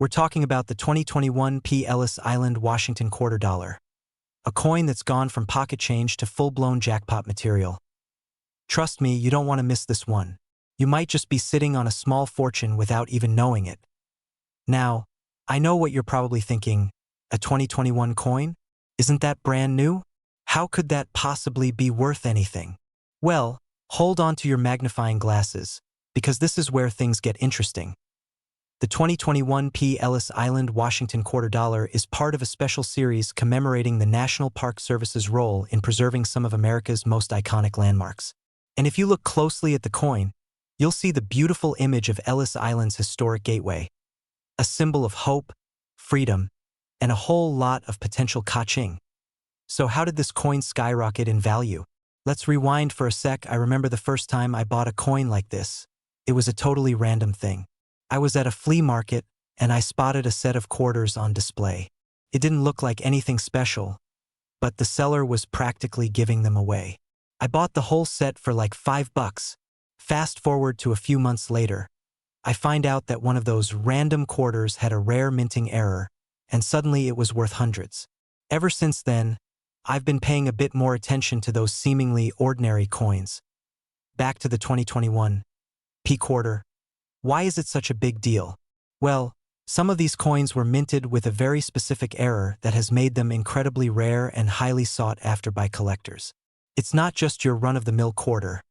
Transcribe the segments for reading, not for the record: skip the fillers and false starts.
We're talking about the 2021 P. Ellis Island Washington quarter dollar, a coin that's gone from pocket change to full-blown jackpot material. Trust me, you don't want to miss this one. You might just be sitting on a small fortune without even knowing it. Now, I know what you're probably thinking. A 2021 coin? Isn't that brand new? How could that possibly be worth anything? Well, hold on to your magnifying glasses, because this is where things get interesting. The 2021 P. Ellis Island Washington quarter dollar is part of a special series commemorating the National Park Service's role in preserving some of America's most iconic landmarks. And if you look closely at the coin, you'll see the beautiful image of Ellis Island's historic gateway, a symbol of hope, freedom, and a whole lot of potential ka-ching. So how did this coin skyrocket in value? Let's rewind for a sec. I remember the first time I bought a coin like this. It was a totally random thing. I was at a flea market, and I spotted a set of quarters on display. It didn't look like anything special, but the seller was practically giving them away. I bought the whole set for like $5. Fast forward to a few months later, I find out that one of those random quarters had a rare minting error, and suddenly it was worth hundreds. Ever since then, I've been paying a bit more attention to those seemingly ordinary coins. Back to the 2021 P quarter. Why is it such a big deal? Well, some of these coins were minted with a very specific error that has made them incredibly rare and highly sought after by collectors. It's not just your run-of-the-mill quarter.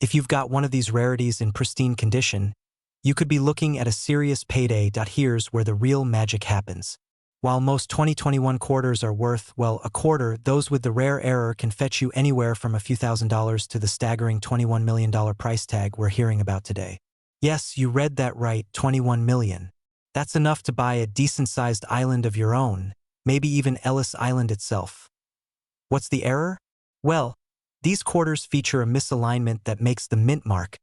If you've got one of these rarities in pristine condition, you could be looking at a serious payday. Here's where the real magic happens. While most 2021 quarters are worth, well, a quarter, those with the rare error can fetch you anywhere from a few $1,000s to the staggering $21 million price tag we're hearing about today. Yes, you read that right, 21 million. That's enough to buy a decent-sized island of your own, maybe even Ellis Island itself. What's the error? Well, these quarters feature a misalignment that makes the mint mark,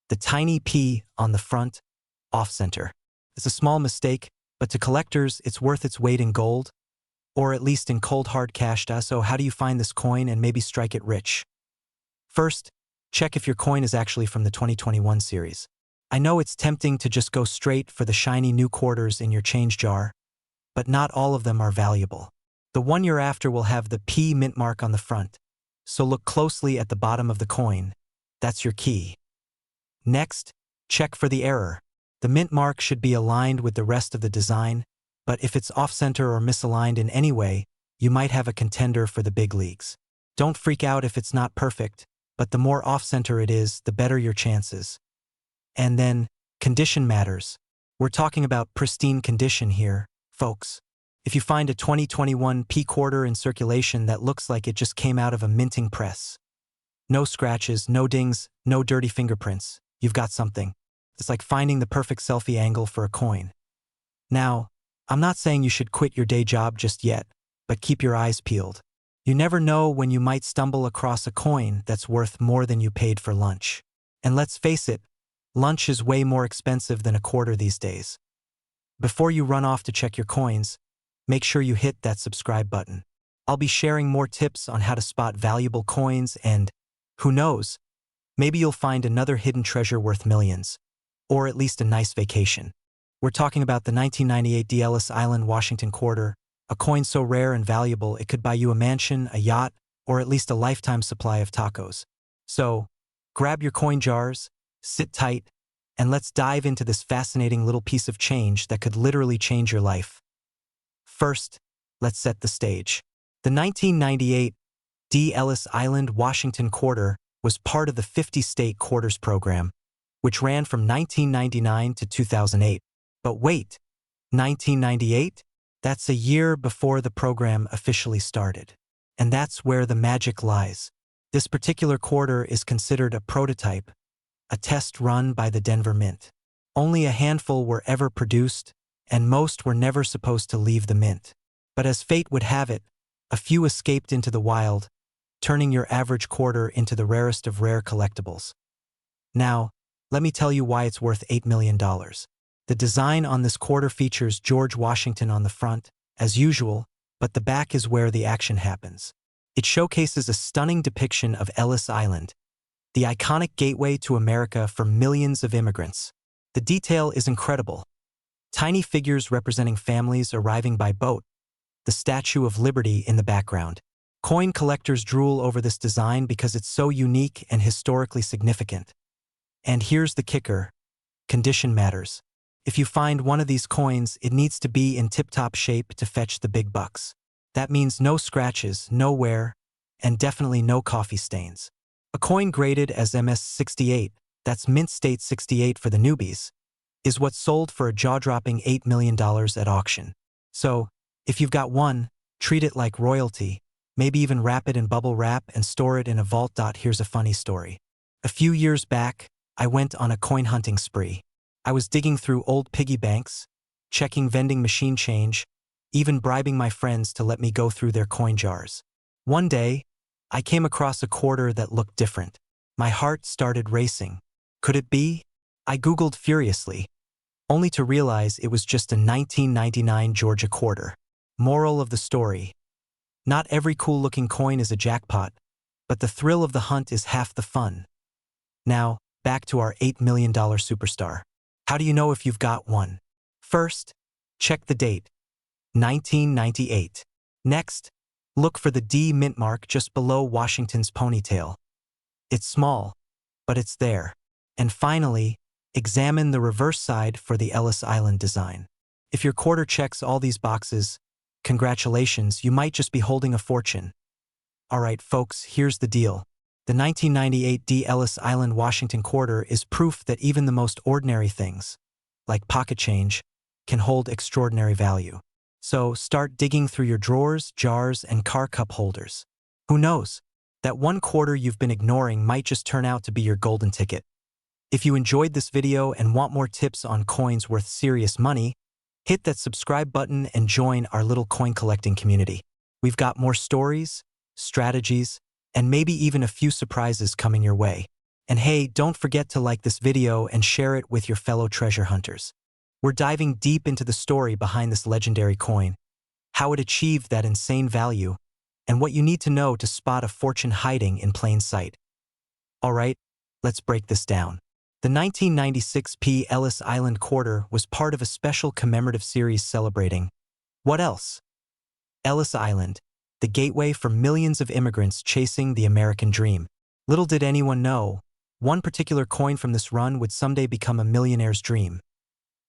the tiny P on the front, off-center. It's a small mistake, but to collectors, it's worth its weight in gold, or at least in cold hard cash. So how do you find this coin and maybe strike it rich? First, check if your coin is actually from the 2021 series. I know it's tempting to just go straight for the shiny new quarters in your change jar, but not all of them are valuable. The one you're after will have the P mint mark on the front, so look closely at the bottom of the coin. That's your key. Next, check for the error. The mint mark should be aligned with the rest of the design, but if it's off-center or misaligned in any way, you might have a contender for the big leagues. Don't freak out if it's not perfect, but the more off-center it is, the better your chances. And then, condition matters. We're talking about pristine condition here, folks. If you find a 2021 P quarter in circulation that looks like it just came out of a minting press, no scratches, no dings, no dirty fingerprints, you've got something. It's like finding the perfect selfie angle for a coin. Now, I'm not saying you should quit your day job just yet, but keep your eyes peeled. You never know when you might stumble across a coin that's worth more than you paid for lunch. And let's face it, lunch is way more expensive than a quarter these days. Before you run off to check your coins, make sure you hit that subscribe button. I'll be sharing more tips on how to spot valuable coins and, who knows, maybe you'll find another hidden treasure worth millions, or at least a nice vacation. We're talking about the 1998 D. Ellis Island Washington quarter, a coin so rare and valuable it could buy you a mansion, a yacht, or at least a lifetime supply of tacos. So, grab your coin jars, sit tight, and let's dive into this fascinating little piece of change that could literally change your life. First, let's set the stage. The 1998 D. Ellis Island Washington quarter was part of the 50-state quarters program, which ran from 1999 to 2008. But wait, 1998? That's a year before the program officially started. And that's where the magic lies. This particular quarter is considered a prototype, a test run by the Denver Mint. Only a handful were ever produced, and most were never supposed to leave the mint. But as fate would have it, a few escaped into the wild, turning your average quarter into the rarest of rare collectibles. Now, let me tell you why it's worth $8 million. The design on this quarter features George Washington on the front, as usual, but the back is where the action happens. It showcases a stunning depiction of Ellis Island, the iconic gateway to America for millions of immigrants. The detail is incredible. Tiny figures representing families arriving by boat, the Statue of Liberty in the background. Coin collectors drool over this design because it's so unique and historically significant. And here's the kicker: condition matters. If you find one of these coins, it needs to be in tip-top shape to fetch the big bucks. That means no scratches, no wear, and definitely no coffee stains. A coin graded as MS68, that's mint state 68 for the newbies, is what's sold for a jaw-dropping $8 million at auction. So, if you've got one, treat it like royalty, maybe even wrap it in bubble wrap and store it in a vault. Here's a funny story. A few years back, I went on a coin hunting spree. I was digging through old piggy banks, checking vending machine change, even bribing my friends to let me go through their coin jars. One day, I came across a quarter that looked different. My heart started racing. Could it be? I Googled furiously, only to realize it was just a 1999 Georgia quarter. Moral of the story: not every cool-looking coin is a jackpot, but the thrill of the hunt is half the fun. Now, back to our $8 million superstar. How do you know if you've got one? First, check the date: 1998. Next, look for the D mint mark just below Washington's ponytail. It's small, but it's there. And finally, examine the reverse side for the Ellis Island design. If your quarter checks all these boxes, congratulations, you might just be holding a fortune. Alright folks, here's the deal. The 1998 D. Ellis Island Washington quarter is proof that even the most ordinary things, like pocket change, can hold extraordinary value. So start digging through your drawers, jars, and car cup holders. Who knows? That one quarter you've been ignoring might just turn out to be your golden ticket. If you enjoyed this video and want more tips on coins worth serious money, hit that subscribe button and join our little coin collecting community. We've got more stories, strategies, and maybe even a few surprises coming your way. And hey, don't forget to like this video and share it with your fellow treasure hunters. We're diving deep into the story behind this legendary coin, how it achieved that insane value, and what you need to know to spot a fortune hiding in plain sight. Alright, let's break this down. The 1996 P. Ellis Island quarter was part of a special commemorative series celebrating what else? Ellis Island, the gateway for millions of immigrants chasing the American dream. Little did anyone know, one particular coin from this run would someday become a millionaire's dream.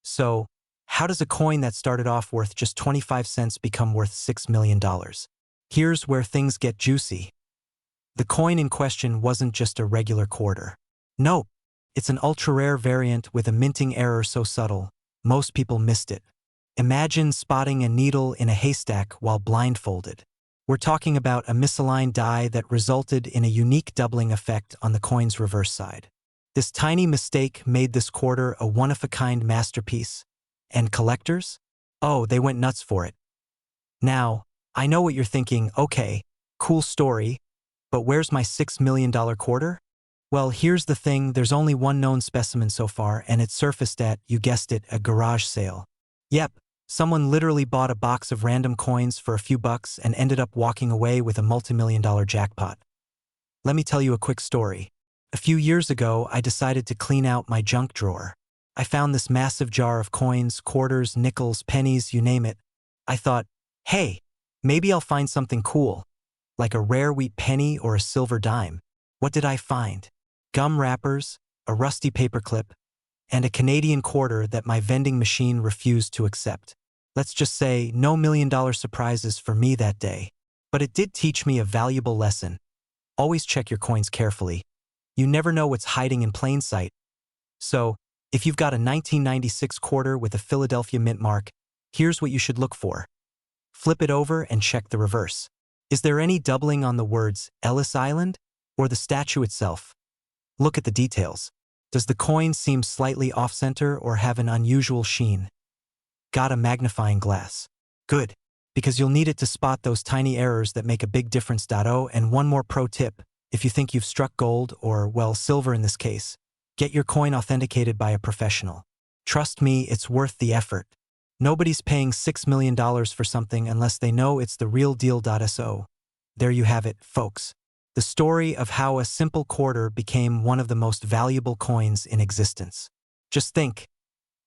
So, how does a coin that started off worth just 25 cents become worth $6 million? Here's where things get juicy. The coin in question wasn't just a regular quarter. No, it's an ultra-rare variant with a minting error so subtle, most people missed it. Imagine spotting a needle in a haystack while blindfolded. We're talking about a misaligned die that resulted in a unique doubling effect on the coin's reverse side. This tiny mistake made this quarter a one-of-a-kind masterpiece. And collectors? Oh, they went nuts for it. Now, I know what you're thinking. Okay, cool story, but where's my $6 million quarter? Well, here's the thing, there's only one known specimen so far, and it surfaced at, you guessed it, a garage sale. Yep, someone literally bought a box of random coins for a few bucks and ended up walking away with a multi-million-dollar jackpot. Let me tell you a quick story. A few years ago, I decided to clean out my junk drawer. I found this massive jar of coins, quarters, nickels, pennies, you name it. I thought, hey, maybe I'll find something cool, like a rare wheat penny or a silver dime. What did I find? Gum wrappers, a rusty paperclip, and a Canadian quarter that my vending machine refused to accept. Let's just say, no million-dollar surprises for me that day. But it did teach me a valuable lesson. Always check your coins carefully. You never know what's hiding in plain sight. So, if you've got a 1996 quarter with a Philadelphia mint mark, here's what you should look for. Flip it over and check the reverse. Is there any doubling on the words Ellis Island or the statue itself? Look at the details. Does the coin seem slightly off-center or have an unusual sheen? Got a magnifying glass. Good, because you'll need it to spot those tiny errors that make a big difference. Oh, and one more pro tip. If you think you've struck gold, or, well, silver in this case, get your coin authenticated by a professional. Trust me, it's worth the effort. Nobody's paying $6 million for something unless they know it's the real deal. So, there you have it, folks. The story of how a simple quarter became one of the most valuable coins in existence. Just think,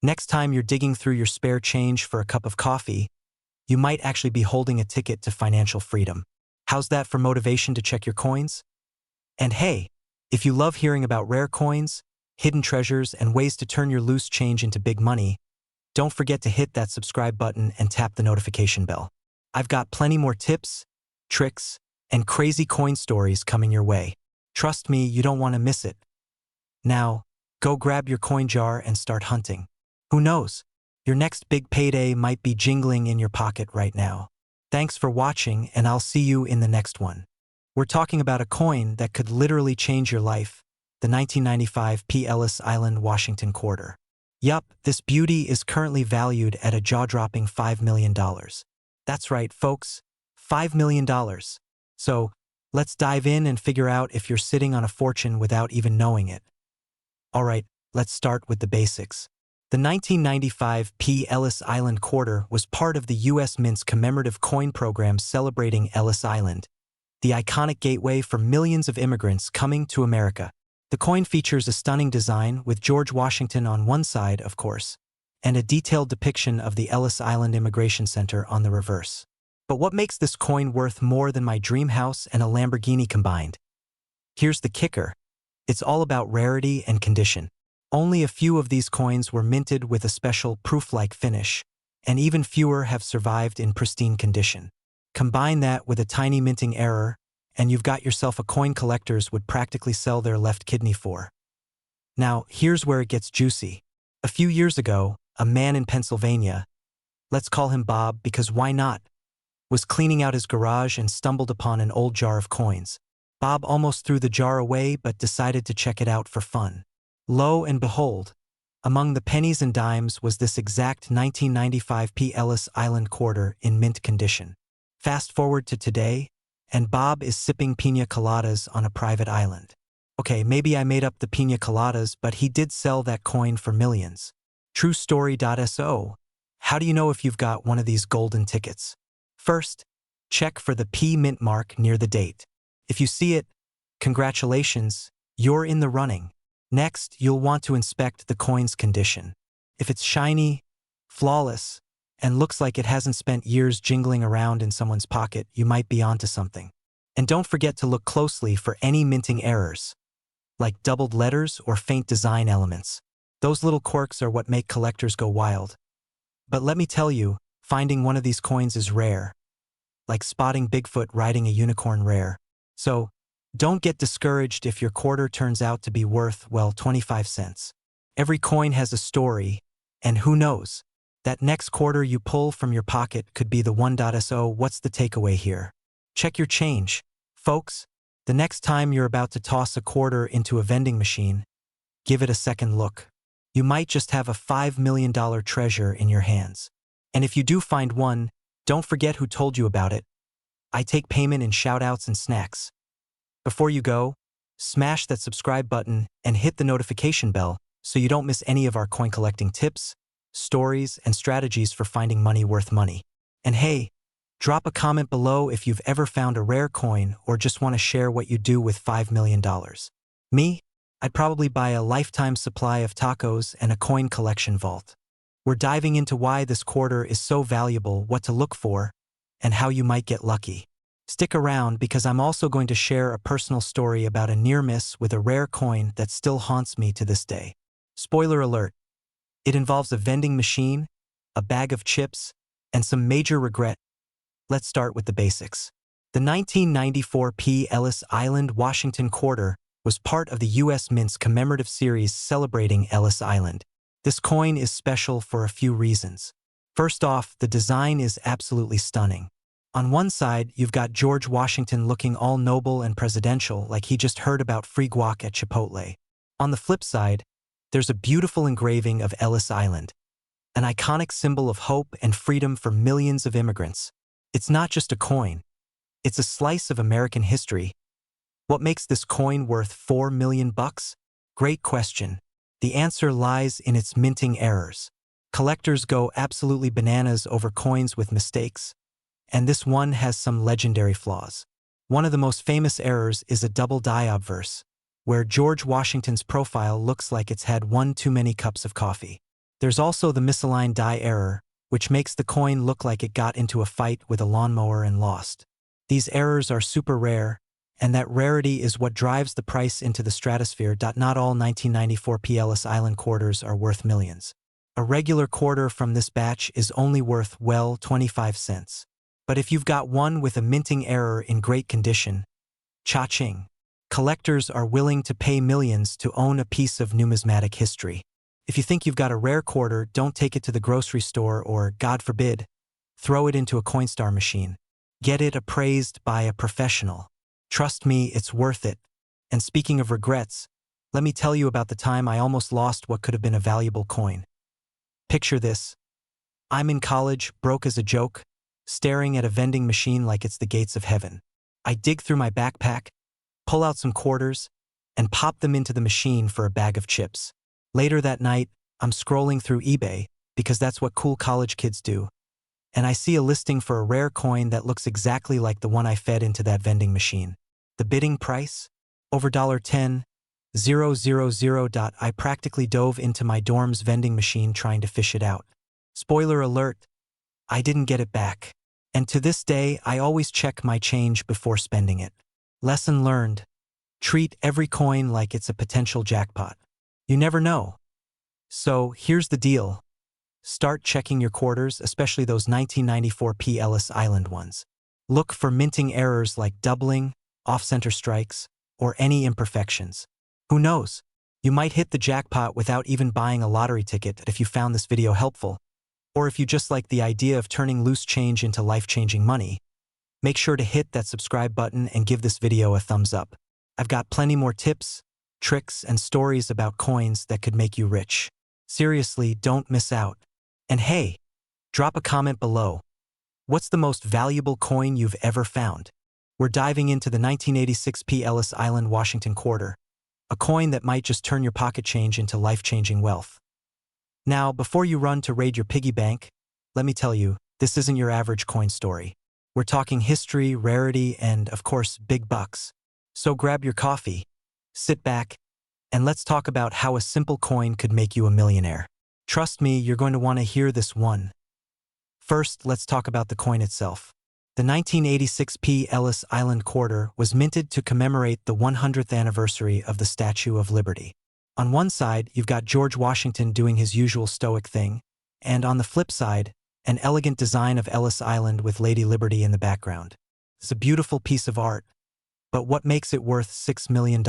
Next time you're digging through your spare change for a cup of coffee, you might actually be holding a ticket to financial freedom. How's that for motivation to check your coins? And hey, if you love hearing about rare coins, hidden treasures, and ways to turn your loose change into big money, don't forget to hit that subscribe button and tap the notification bell. I've got plenty more tips, tricks, and crazy coin stories coming your way. Trust me, you don't want to miss it. Now, go grab your coin jar and start hunting. Who knows? Your next big payday might be jingling in your pocket right now. Thanks for watching, and I'll see you in the next one. We're talking about a coin that could literally change your life, the 1995 P. Ellis Island, Washington quarter. Yup, this beauty is currently valued at a jaw-dropping $5 million. That's right, folks, $5 million. So, let's dive in and figure out if you're sitting on a fortune without even knowing it. Alright, let's start with the basics. The 1995 P. Ellis Island quarter was part of the U.S. Mint's commemorative coin program celebrating Ellis Island, the iconic gateway for millions of immigrants coming to America. The coin features a stunning design with George Washington on one side, of course, and a detailed depiction of the Ellis Island Immigration Center on the reverse. But what makes this coin worth more than my dream house and a Lamborghini combined? Here's the kicker. It's all about rarity and condition. Only a few of these coins were minted with a special proof-like finish, and even fewer have survived in pristine condition. Combine that with a tiny minting error, and you've got yourself a coin collectors would practically sell their left kidney for. Now, here's where it gets juicy. A few years ago, a man in Pennsylvania, let's call him Bob because why not, was cleaning out his garage and stumbled upon an old jar of coins. Bob almost threw the jar away but decided to check it out for fun. Lo and behold, among the pennies and dimes was this exact 1995 P. Ellis Island quarter in mint condition. Fast forward to today, and Bob is sipping piña coladas on a private island. Okay, maybe I made up the piña coladas, but he did sell that coin for millions. TrueStory.so. How do you know if you've got one of these golden tickets? First, check for the P mint mark near the date. If you see it, congratulations, you're in the running. Next, you'll want to inspect the coin's condition. If it's shiny, flawless, and looks like it hasn't spent years jingling around in someone's pocket, you might be onto something. And don't forget to look closely for any minting errors, like doubled letters or faint design elements. Those little quirks are what make collectors go wild. But let me tell you, finding one of these coins is rare, like spotting Bigfoot riding a unicorn rare. So, don't get discouraged if your quarter turns out to be worth, well, 25 cents. Every coin has a story, and who knows? That next quarter you pull from your pocket could be the 1.so. What's the takeaway here? Check your change. Folks, the next time you're about to toss a quarter into a vending machine, give it a second look. You might just have a $5 million treasure in your hands. And if you do find one, don't forget who told you about it. I take payment in shoutouts and snacks. Before you go, smash that subscribe button and hit the notification bell so you don't miss any of our coin collecting tips, stories, and strategies for finding money worth money. And hey, drop a comment below if you've ever found a rare coin or just want to share what you do with $5 million. Me? I'd probably buy a lifetime supply of tacos and a coin collection vault. We're diving into why this quarter is so valuable, what to look for, and how you might get lucky. Stick around because I'm also going to share a personal story about a near miss with a rare coin that still haunts me to this day. Spoiler alert. It involves a vending machine, a bag of chips, and some major regret. Let's start with the basics. The 1994 P. Ellis Island, Washington quarter was part of the U.S. Mint's commemorative series celebrating Ellis Island. This coin is special for a few reasons. First off, the design is absolutely stunning. On one side, you've got George Washington looking all noble and presidential like he just heard about free guac at Chipotle. On the flip side, there's a beautiful engraving of Ellis Island, an iconic symbol of hope and freedom for millions of immigrants. It's not just a coin. It's a slice of American history. What makes this coin worth $4 million? Great question. The answer lies in its minting errors. Collectors go absolutely bananas over coins with mistakes, and this one has some legendary flaws. One of the most famous errors is a double die obverse, where George Washington's profile looks like it's had one too many cups of coffee. There's also the misaligned die error, which makes the coin look like it got into a fight with a lawnmower and lost. These errors are super rare, and that rarity is what drives the price into the stratosphere. Not all 1994 Ellis Island quarters are worth millions. A regular quarter from this batch is only worth, well, 25 cents. But if you've got one with a minting error in great condition, cha-ching. Collectors are willing to pay millions to own a piece of numismatic history. If you think you've got a rare quarter, don't take it to the grocery store or, God forbid, throw it into a Coinstar machine. Get it appraised by a professional. Trust me, it's worth it. And speaking of regrets, let me tell you about the time I almost lost what could have been a valuable coin. Picture this. I'm in college, broke as a joke, staring at a vending machine like it's the gates of heaven. I dig through my backpack, pull out some quarters, and pop them into the machine for a bag of chips. Later that night, I'm scrolling through eBay, because that's what cool college kids do, and I see a listing for a rare coin that looks exactly like the one I fed into that vending machine. The bidding price? Over $10,000. I practically dove into my dorm's vending machine trying to fish it out. Spoiler alert, I didn't get it back. And to this day, I always check my change before spending it. Lesson learned. Treat every coin like it's a potential jackpot. You never know. So, here's the deal. Start checking your quarters, especially those 1994 Ellis Island ones. Look for minting errors like doubling, off-center strikes, or any imperfections. Who knows? You might hit the jackpot without even buying a lottery ticket if you found this video helpful. Or if you just like the idea of turning loose change into life-changing money, make sure to hit that subscribe button and give this video a thumbs up. I've got plenty more tips, tricks, and stories about coins that could make you rich. Seriously, don't miss out. And hey, drop a comment below. What's the most valuable coin you've ever found? We're diving into the 1986 Ellis Island Washington quarter, a coin that might just turn your pocket change into life-changing wealth. Now, before you run to raid your piggy bank, let me tell you, this isn't your average coin story. We're talking history, rarity, and, of course, big bucks. So grab your coffee, sit back, and let's talk about how a simple coin could make you a millionaire. Trust me, you're going to want to hear this one. First, let's talk about the coin itself. The 1986 Ellis Island quarter was minted to commemorate the 100th anniversary of the Statue of Liberty. On one side, you've got George Washington doing his usual stoic thing, and on the flip side, an elegant design of Ellis Island with Lady Liberty in the background. It's a beautiful piece of art, but what makes it worth $6 million?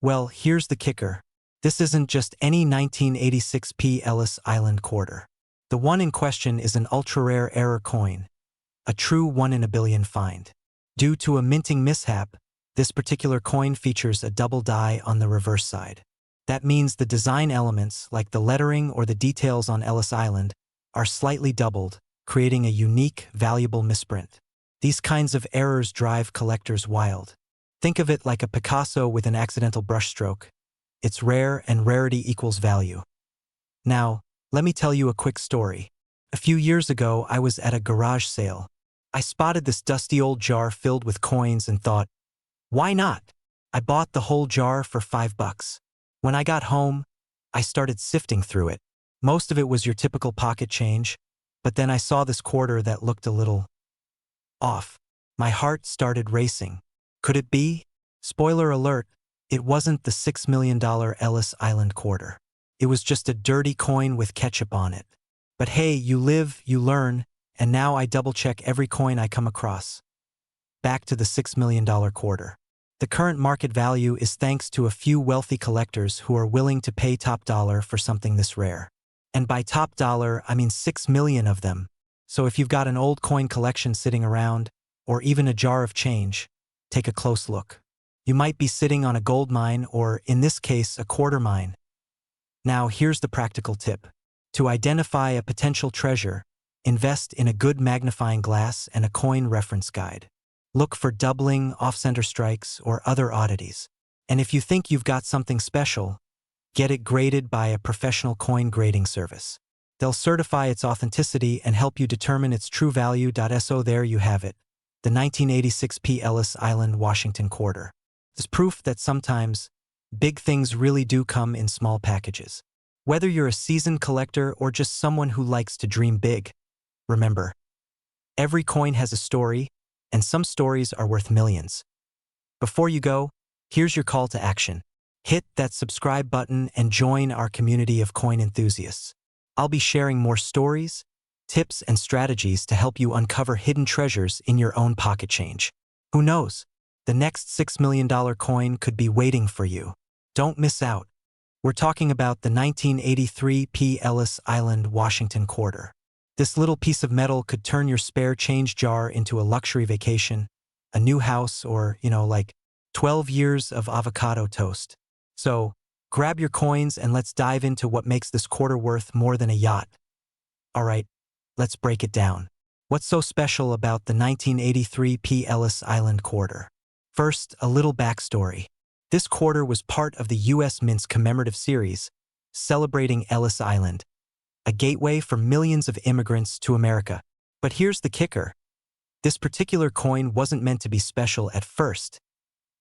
Well, here's the kicker. This isn't just any 1986 Ellis Island quarter. The one in question is an ultra-rare error coin, a true 1 in a billion find. Due to a minting mishap, this particular coin features a double die on the reverse side. That means the design elements, like the lettering or the details on Ellis Island, are slightly doubled, creating a unique, valuable misprint. These kinds of errors drive collectors wild. Think of it like a Picasso with an accidental brushstroke. It's rare, and rarity equals value. Now, let me tell you a quick story. A few years ago, I was at a garage sale. I spotted this dusty old jar filled with coins and thought, why not? I bought the whole jar for $5. When I got home, I started sifting through it. Most of it was your typical pocket change, but then I saw this quarter that looked a little off. My heart started racing. Could it be? Spoiler alert, it wasn't the $6 million Ellis Island quarter. It was just a dirty coin with ketchup on it. But hey, you live, you learn, and now I double-check every coin I come across. Back to the $6 million quarter. The current market value is thanks to a few wealthy collectors who are willing to pay top dollar for something this rare. And by top dollar, I mean 6 million of them. So if you've got an old coin collection sitting around, or even a jar of change, take a close look. You might be sitting on a gold mine or, in this case, a quarter mine. Now, here's the practical tip. To identify a potential treasure, invest in a good magnifying glass and a coin reference guide. Look for doubling, off-center strikes, or other oddities. And if you think you've got something special, get it graded by a professional coin grading service. They'll certify its authenticity and help you determine its true value. So there you have it, the 1986 Ellis Island Washington quarter. It's proof that sometimes, big things really do come in small packages. Whether you're a seasoned collector or just someone who likes to dream big, remember, every coin has a story, and some stories are worth millions. Before you go, here's your call to action. Hit that subscribe button and join our community of coin enthusiasts. I'll be sharing more stories, tips, and strategies to help you uncover hidden treasures in your own pocket change. Who knows? The next $6 million coin could be waiting for you. Don't miss out. We're talking about the 1983 P. Ellis Island, Washington quarter. This little piece of metal could turn your spare change jar into a luxury vacation, a new house, or, like 12 years of avocado toast. So, grab your coins and let's dive into what makes this quarter worth more than a yacht. All right, let's break it down. What's so special about the 1983 P. Ellis Island quarter? First, a little backstory. This quarter was part of the U.S. Mint's commemorative series, celebrating Ellis Island, a gateway for millions of immigrants to America. But here's the kicker. This particular coin wasn't meant to be special at first.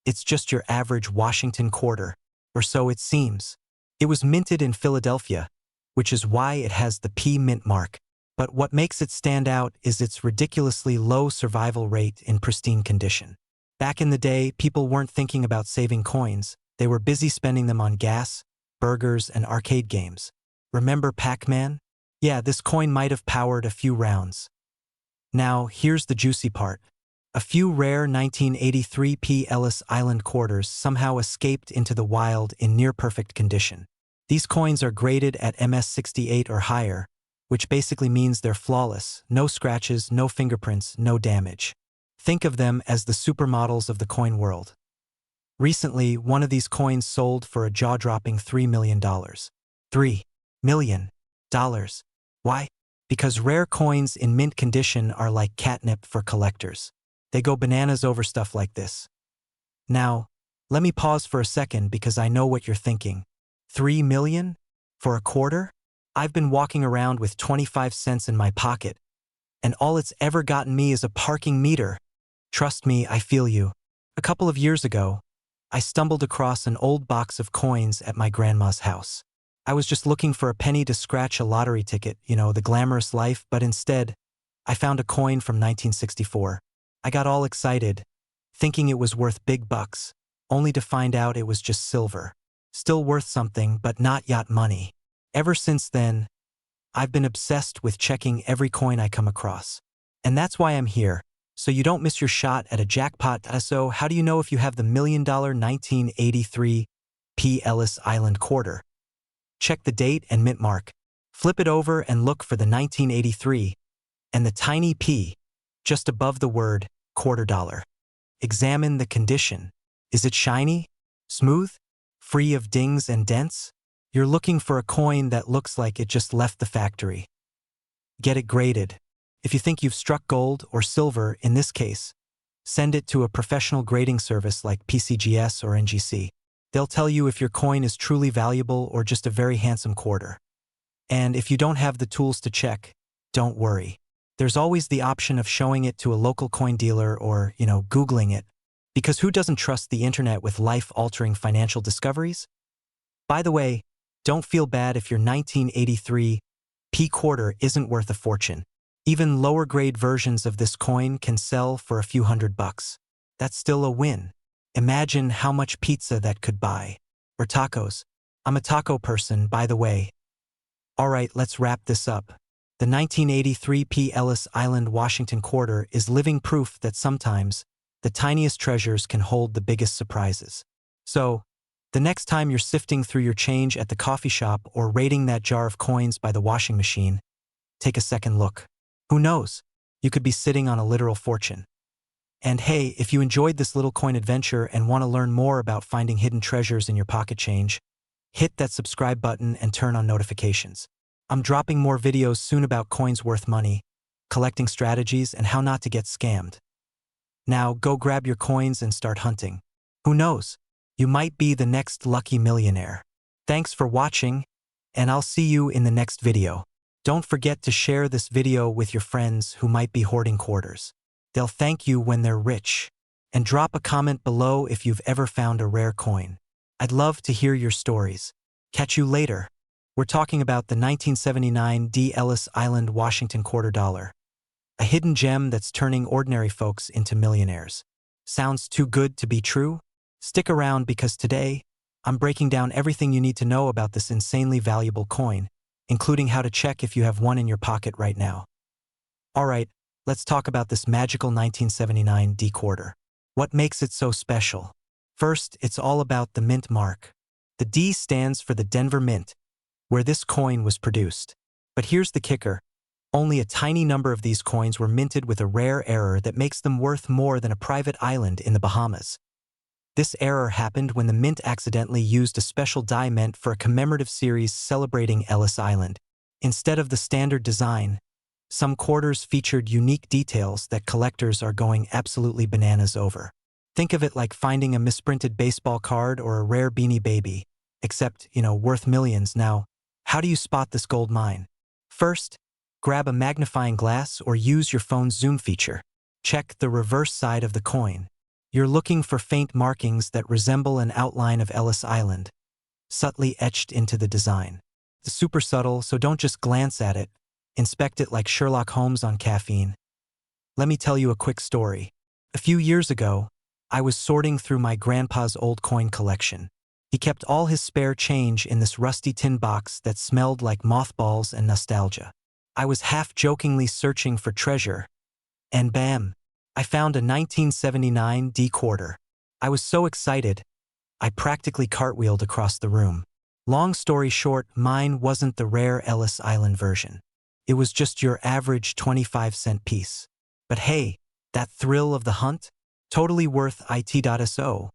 It's just your average Washington quarter, or so it seems. It was minted in Philadelphia, which is why it has the P mint mark. But what makes it stand out is its ridiculously low survival rate in pristine condition. Back in the day, people weren't thinking about saving coins. They were busy spending them on gas, burgers, and arcade games. Remember Pac-Man? Yeah, this coin might have powered a few rounds. Now, here's the juicy part. A few rare 1983 P. Ellis Island quarters somehow escaped into the wild in near-perfect condition. These coins are graded at MS68 or higher, which basically means they're flawless, no scratches, no fingerprints, no damage. Think of them as the supermodels of the coin world. Recently, one of these coins sold for a jaw-dropping $3 million. $3 million. Why? Because rare coins in mint condition are like catnip for collectors. They go bananas over stuff like this. Now, let me pause for a second because I know what you're thinking. $3 million? For a quarter? I've been walking around with 25 cents in my pocket, and all it's ever gotten me is a parking meter. Trust me, I feel you. A couple of years ago, I stumbled across an old box of coins at my grandma's house. I was just looking for a penny to scratch a lottery ticket, the glamorous life, but instead, I found a coin from 1964. I got all excited, thinking it was worth big bucks, only to find out it was just silver. Still worth something, but not yacht money. Ever since then, I've been obsessed with checking every coin I come across. And that's why I'm here, so you don't miss your shot at a jackpot. So how do you know if you have the $1 million 1983 P. Ellis Island quarter? Check the date and mint mark. Flip it over and look for the 1983 and the tiny P just above the word quarter dollar. Examine the condition. Is it shiny? Smooth? Free of dings and dents? You're looking for a coin that looks like it just left the factory. Get it graded. If you think you've struck gold or silver in this case, send it to a professional grading service like PCGS or NGC. They'll tell you if your coin is truly valuable or just a very handsome quarter. And if you don't have the tools to check, don't worry. There's always the option of showing it to a local coin dealer or, Googling it. Because who doesn't trust the internet with life-altering financial discoveries? By the way, don't feel bad if your 1983 P quarter isn't worth a fortune. Even lower-grade versions of this coin can sell for a few $100. That's still a win. Imagine how much pizza that could buy. Or tacos. I'm a taco person, by the way. All right, let's wrap this up. The 1983 P. Ellis Island, Washington quarter is living proof that sometimes the tiniest treasures can hold the biggest surprises. So, the next time you're sifting through your change at the coffee shop or raiding that jar of coins by the washing machine, take a second look. Who knows? You could be sitting on a literal fortune. And hey, if you enjoyed this little coin adventure and want to learn more about finding hidden treasures in your pocket change, hit that subscribe button and turn on notifications. I'm dropping more videos soon about coins worth money, collecting strategies, and how not to get scammed. Now, go grab your coins and start hunting. Who knows? You might be the next lucky millionaire. Thanks for watching, and I'll see you in the next video. Don't forget to share this video with your friends who might be hoarding quarters. They'll thank you when they're rich. And drop a comment below if you've ever found a rare coin. I'd love to hear your stories. Catch you later. We're talking about the 1979 D. Ellis Island Washington quarter dollar, a hidden gem that's turning ordinary folks into millionaires. Sounds too good to be true? Stick around because today, I'm breaking down everything you need to know about this insanely valuable coin, including how to check if you have one in your pocket right now. Alright, let's talk about this magical 1979 D quarter. What makes it so special? First, it's all about the mint mark. The D stands for the Denver Mint, where this coin was produced. But here's the kicker. Only a tiny number of these coins were minted with a rare error that makes them worth more than a private island in the Bahamas. This error happened when the mint accidentally used a special die meant for a commemorative series celebrating Ellis Island. Instead of the standard design, some quarters featured unique details that collectors are going absolutely bananas over. Think of it like finding a misprinted baseball card or a rare Beanie Baby, except, worth millions. Now, how do you spot this gold mine? First, grab a magnifying glass or use your phone's zoom feature. Check the reverse side of the coin. You're looking for faint markings that resemble an outline of Ellis Island, subtly etched into the design. It's super subtle, so don't just glance at it. Inspect it like Sherlock Holmes on caffeine. Let me tell you a quick story. A few years ago, I was sorting through my grandpa's old coin collection. He kept all his spare change in this rusty tin box that smelled like mothballs and nostalgia. I was half-jokingly searching for treasure, and bam! I found a 1979 D quarter. I was so excited, I practically cartwheeled across the room. Long story short, mine wasn't the rare Ellis Island version. It was just your average 25-cent piece. But hey, that thrill of the hunt? Totally worth it.so.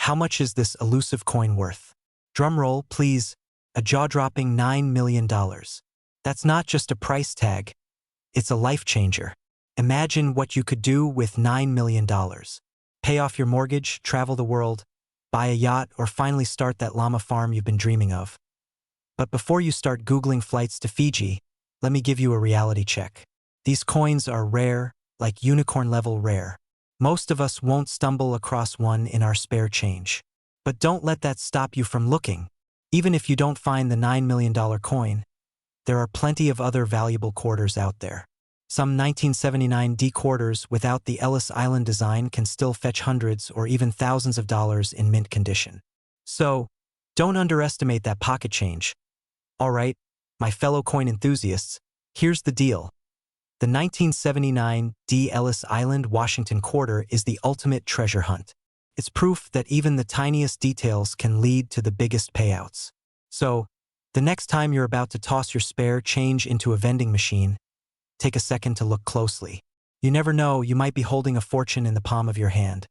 How much is this elusive coin worth? Drumroll, please. A jaw-dropping $9 million. That's not just a price tag. It's a life changer. Imagine what you could do with $9 million. Pay off your mortgage, travel the world, buy a yacht, or finally start that llama farm you've been dreaming of. But before you start Googling flights to Fiji, let me give you a reality check. These coins are rare, like unicorn-level rare. Most of us won't stumble across one in our spare change. But don't let that stop you from looking. Even if you don't find the $9 million coin, there are plenty of other valuable quarters out there. Some 1979 D quarters without the Ellis Island design can still fetch hundreds or even thousands of dollars in mint condition. So, don't underestimate that pocket change. Alright, my fellow coin enthusiasts, here's the deal. The 1979 D. Ellis Island Washington quarter is the ultimate treasure hunt. It's proof that even the tiniest details can lead to the biggest payouts. So, the next time you're about to toss your spare change into a vending machine, take a second to look closely. You never know, you might be holding a fortune in the palm of your hand.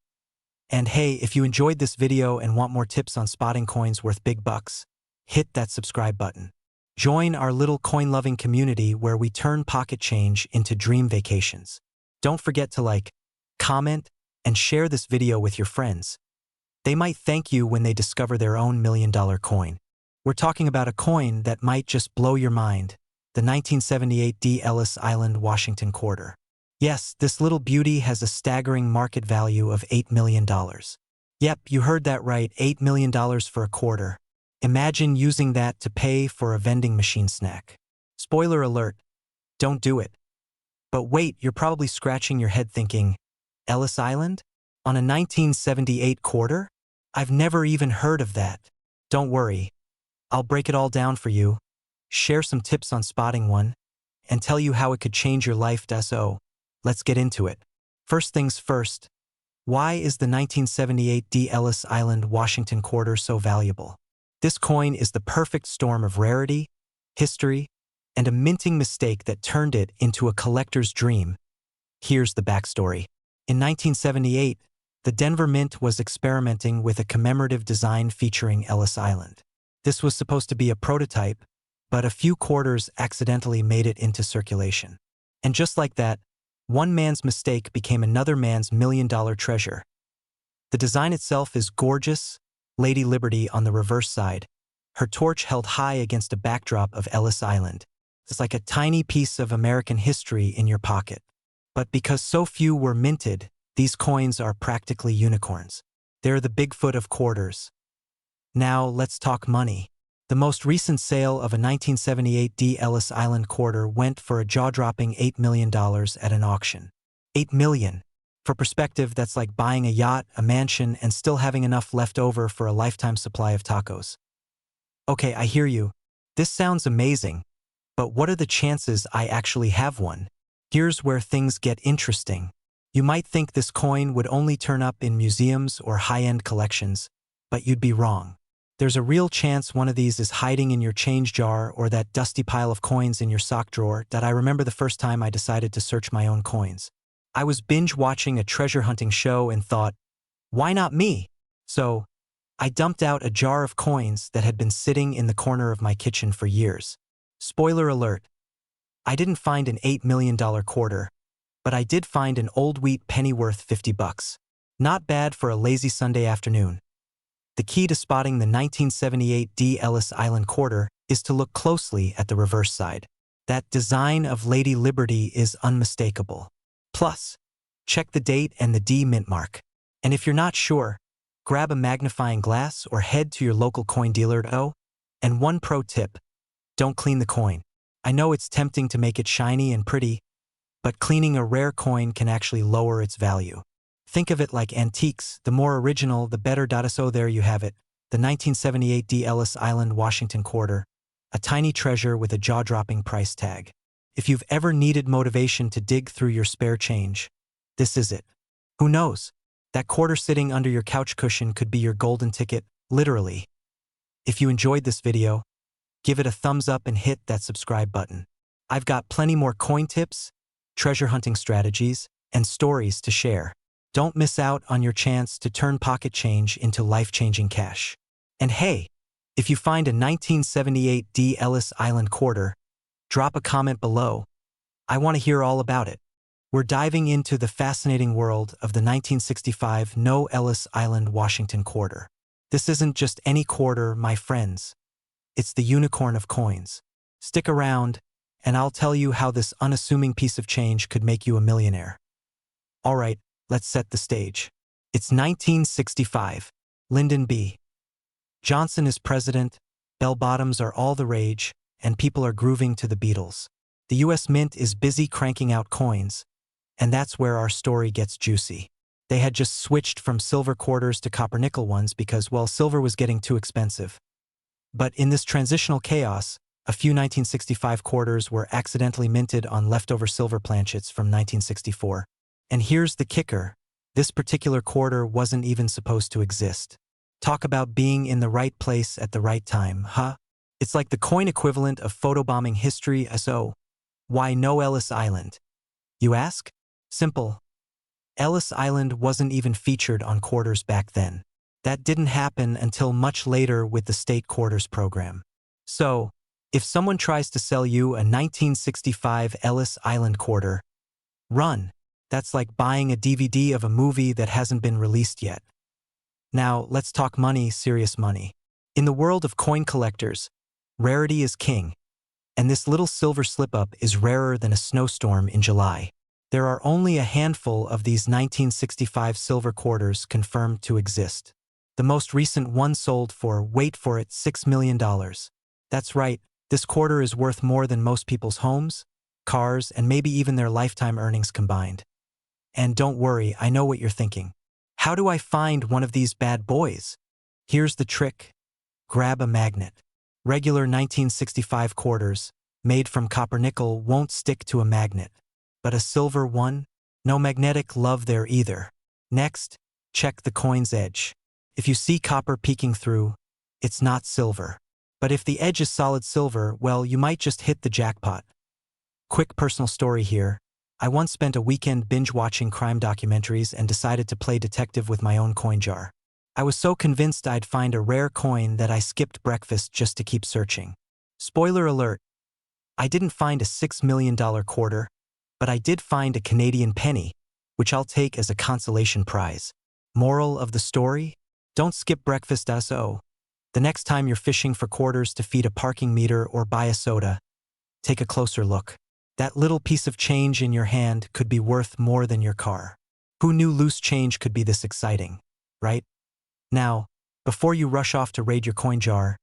And hey, if you enjoyed this video and want more tips on spotting coins worth big bucks, hit that subscribe button. Join our little coin-loving community where we turn pocket change into dream vacations. Don't forget to like, comment, and share this video with your friends. They might thank you when they discover their own $1 million coin. We're talking about a coin that might just blow your mind. The 1978 D. Ellis Island Washington quarter. Yes, this little beauty has a staggering market value of $8 million. Yep, you heard that right, $8 million for a quarter. Imagine using that to pay for a vending machine snack. Spoiler alert, don't do it. But wait, you're probably scratching your head thinking, Ellis Island? On a 1978 quarter? I've never even heard of that. Don't worry, I'll break it all down for you, share some tips on spotting one, and tell you how it could change your life. So, let's get into it. First things first, why is the 1978 D. Ellis Island Washington quarter so valuable? This coin is the perfect storm of rarity, history, and a minting mistake that turned it into a collector's dream. Here's the backstory. In 1978, the Denver Mint was experimenting with a commemorative design featuring Ellis Island. This was supposed to be a prototype, but a few quarters accidentally made it into circulation. And just like that, one man's mistake became another man's $1 million treasure. The design itself is gorgeous, Lady Liberty on the reverse side, her torch held high against a backdrop of Ellis Island. It's like a tiny piece of American history in your pocket. But because so few were minted, these coins are practically unicorns. They're the Bigfoot of quarters. Now let's talk money. The most recent sale of a 1978 D. Ellis Island quarter went for a jaw-dropping $8 million at an auction. $8 million. For perspective, that's like buying a yacht, a mansion, and still having enough left over for a lifetime supply of tacos. Okay, I hear you. This sounds amazing, but what are the chances I actually have one? Here's where things get interesting. You might think this coin would only turn up in museums or high-end collections, but you'd be wrong. There's a real chance one of these is hiding in your change jar or that dusty pile of coins in your sock drawer that I remember the first time I decided to search my own coins. I was binge-watching a treasure hunting show and thought, why not me? So, I dumped out a jar of coins that had been sitting in the corner of my kitchen for years. Spoiler alert, I didn't find an $8 million quarter, but I did find an old wheat penny worth $50. Not bad for a lazy Sunday afternoon. The key to spotting the 1978 D. Ellis Island quarter is to look closely at the reverse side. That design of Lady Liberty is unmistakable. Plus, check the date and the D mint mark. And if you're not sure, grab a magnifying glass or head to your local coin dealer. Oh, and one pro tip, don't clean the coin. I know it's tempting to make it shiny and pretty, but cleaning a rare coin can actually lower its value. Think of it like antiques, the more original, the better. So there you have it, the 1978 D. Ellis Island Washington quarter, a tiny treasure with a jaw-dropping price tag. If you've ever needed motivation to dig through your spare change, this is it. Who knows? That quarter sitting under your couch cushion could be your golden ticket, literally. If you enjoyed this video, give it a thumbs up and hit that subscribe button. I've got plenty more coin tips, treasure hunting strategies, and stories to share. Don't miss out on your chance to turn pocket change into life-changing cash. And hey, if you find a 1978 D. Ellis Island quarter, drop a comment below. I want to hear all about it. We're diving into the fascinating world of the 1965 No Ellis Island Washington quarter. This isn't just any quarter, my friends. It's the unicorn of coins. Stick around, and I'll tell you how this unassuming piece of change could make you a millionaire. All right, let's set the stage. It's 1965. Lyndon B. Johnson is president, bell-bottoms are all the rage, and people are grooving to the Beatles. The U.S. Mint is busy cranking out coins, and that's where our story gets juicy. They had just switched from silver quarters to copper nickel ones because, well, silver was getting too expensive. But in this transitional chaos, a few 1965 quarters were accidentally minted on leftover silver planchets from 1964. And here's the kicker. This particular quarter wasn't even supposed to exist. Talk about being in the right place at the right time, huh? It's like the coin equivalent of photobombing history. So, why no Ellis Island? You ask? Simple. Ellis Island wasn't even featured on quarters back then. That didn't happen until much later with the state quarters program. So, if someone tries to sell you a 1965 Ellis Island quarter, run. That's like buying a DVD of a movie that hasn't been released yet. Now, let's talk money, serious money. In the world of coin collectors, rarity is king, and this little silver slip-up is rarer than a snowstorm in July. There are only a handful of these 1965 silver quarters confirmed to exist. The most recent one sold for, wait for it, $6 million. That's right, this quarter is worth more than most people's homes, cars, and maybe even their lifetime earnings combined. And don't worry, I know what you're thinking. How do I find one of these bad boys? Here's the trick. Grab a magnet. Regular 1965 quarters, made from copper nickel, won't stick to a magnet. But a silver one? No magnetic love there either. Next, check the coin's edge. If you see copper peeking through, it's not silver. But if the edge is solid silver, well, you might just hit the jackpot. Quick personal story here. I once spent a weekend binge-watching crime documentaries and decided to play detective with my own coin jar. I was so convinced I'd find a rare coin that I skipped breakfast just to keep searching. Spoiler alert, I didn't find a $6 million quarter, but I did find a Canadian penny, which I'll take as a consolation prize. Moral of the story? Don't skip breakfast. So, the next time you're fishing for quarters to feed a parking meter or buy a soda, take a closer look. That little piece of change in your hand could be worth more than your car. Who knew loose change could be this exciting, right? Now, before you rush off to raid your coin jar,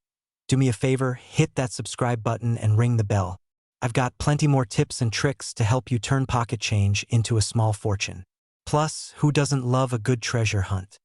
Do me a favor, hit that subscribe button and ring the bell. I've got plenty more tips and tricks to help you turn pocket change into a small fortune. Plus, who doesn't love a good treasure hunt?